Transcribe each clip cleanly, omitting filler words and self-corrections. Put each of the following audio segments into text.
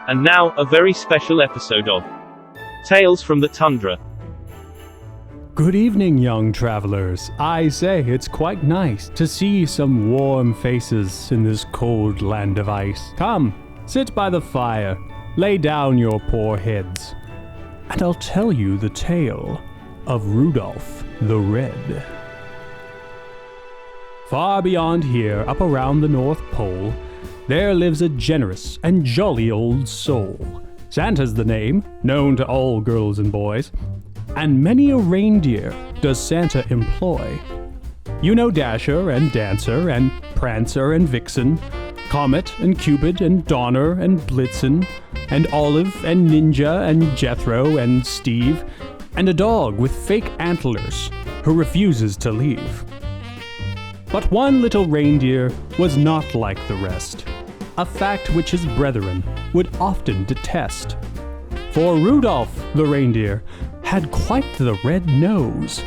And now, a very special episode of Tales from the Tundra. Good evening, young travelers. I say it's quite nice to see some warm faces in this cold land of ice. Come, sit by the fire, lay down your poor heads, and I'll tell you the tale of Rudolph the Red. Far beyond here, up around the North Pole, there lives a generous and jolly old soul. Santa's the name, known to all girls and boys, and many a reindeer does Santa employ. You know Dasher and Dancer and Prancer and Vixen, Comet and Cupid and Donner and Blitzen, and Olive and Ninja and Jethro and Steve, and a dog with fake antlers who refuses to leave. But one little reindeer was not like the rest, a fact which his brethren would often detest. For Rudolph the reindeer had quite the red nose,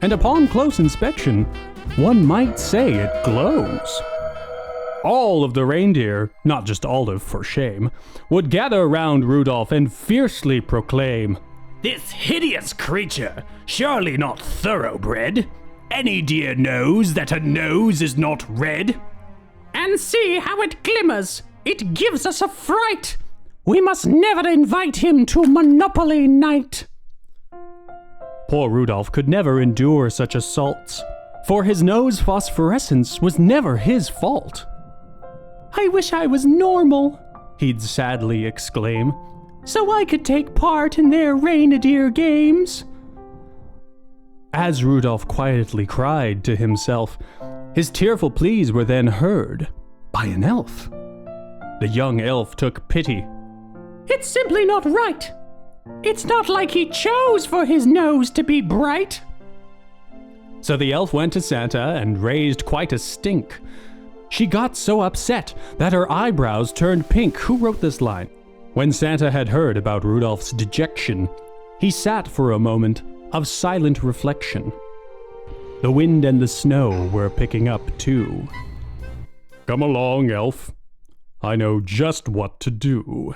and upon close inspection, one might say it glows. All of the reindeer, not just Olive for shame, would gather round Rudolph and fiercely proclaim, "This hideous creature, surely not thoroughbred. Any deer knows that a nose is not red. And see how it glimmers. It gives us a fright. We must never invite him to Monopoly night." Poor Rudolph could never endure such assaults, for his nose phosphorescence was never his fault. "I wish I was normal," he'd sadly exclaim, "so I could take part in their reindeer games." As Rudolph quietly cried to himself, his tearful pleas were then heard by an elf. The young elf took pity. "It's simply not right. It's not like he chose for his nose to be bright." So the elf went to Santa and raised quite a stink. She got so upset that her eyebrows turned pink. Who wrote this line? When Santa had heard about Rudolph's dejection, he sat for a moment of silent reflection. The wind and the snow were picking up too. "Come along, elf. I know just what to do."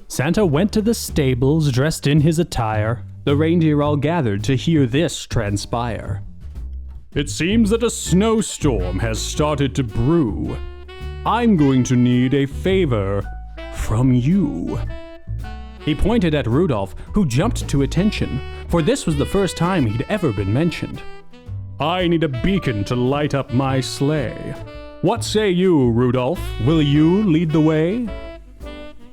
Santa went to the stables dressed in his attire. The reindeer all gathered to hear this transpire. "It seems that a snowstorm has started to brew. I'm going to need a favor from you." He pointed at Rudolph, who jumped to attention, for this was the first time he'd ever been mentioned. "I need a beacon to light up my sleigh. What say you, Rudolph? Will you lead the way?"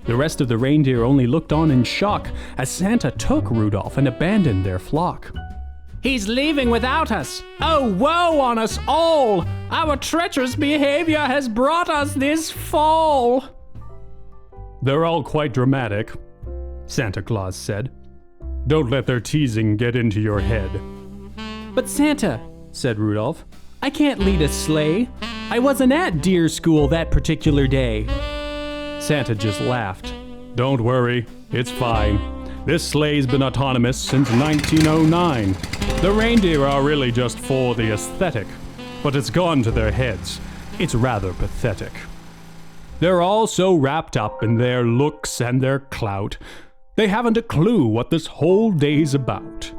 The rest of the reindeer only looked on in shock as Santa took Rudolph and abandoned their flock. "He's leaving without us! Oh, woe on us all! Our treacherous behavior has brought us this fall!" "They're all quite dramatic," Santa Claus said. "Don't let their teasing get into your head." "But Santa," said Rudolph, "I can't lead a sleigh. I wasn't at deer school that particular day." Santa just laughed. "Don't worry, it's fine. This sleigh's been autonomous since 1909. The reindeer are really just for the aesthetic, but it's gone to their heads. It's rather pathetic. They're all so wrapped up in their looks and their clout, they haven't a clue what this whole day's about.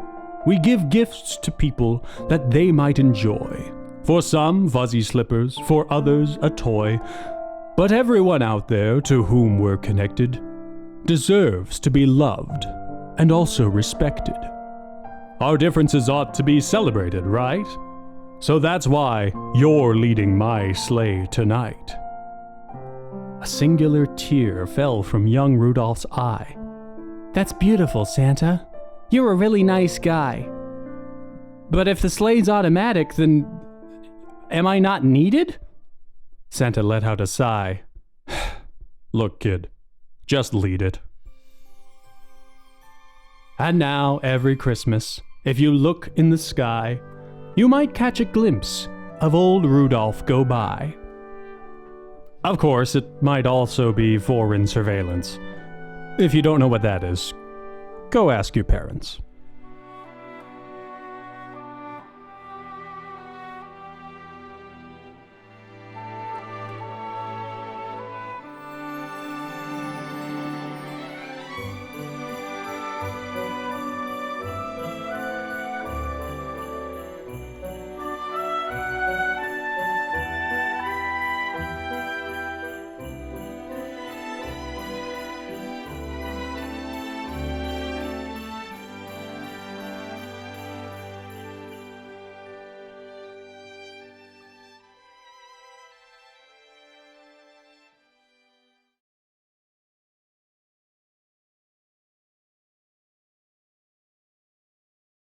We give gifts to people that they might enjoy. For some, fuzzy slippers, for others, a toy. But everyone out there to whom we're connected deserves to be loved and also respected. Our differences ought to be celebrated, right? So that's why you're leading my sleigh tonight." A singular tear fell from young Rudolph's eye. "That's beautiful, Santa. You're a really nice guy. But if the sleigh's automatic, then am I not needed?" Santa let out a sigh. "Look, kid, just lead it." And now, every Christmas, if you look in the sky, you might catch a glimpse of old Rudolph go by. Of course, it might also be foreign surveillance. If you don't know what that is, go ask your parents.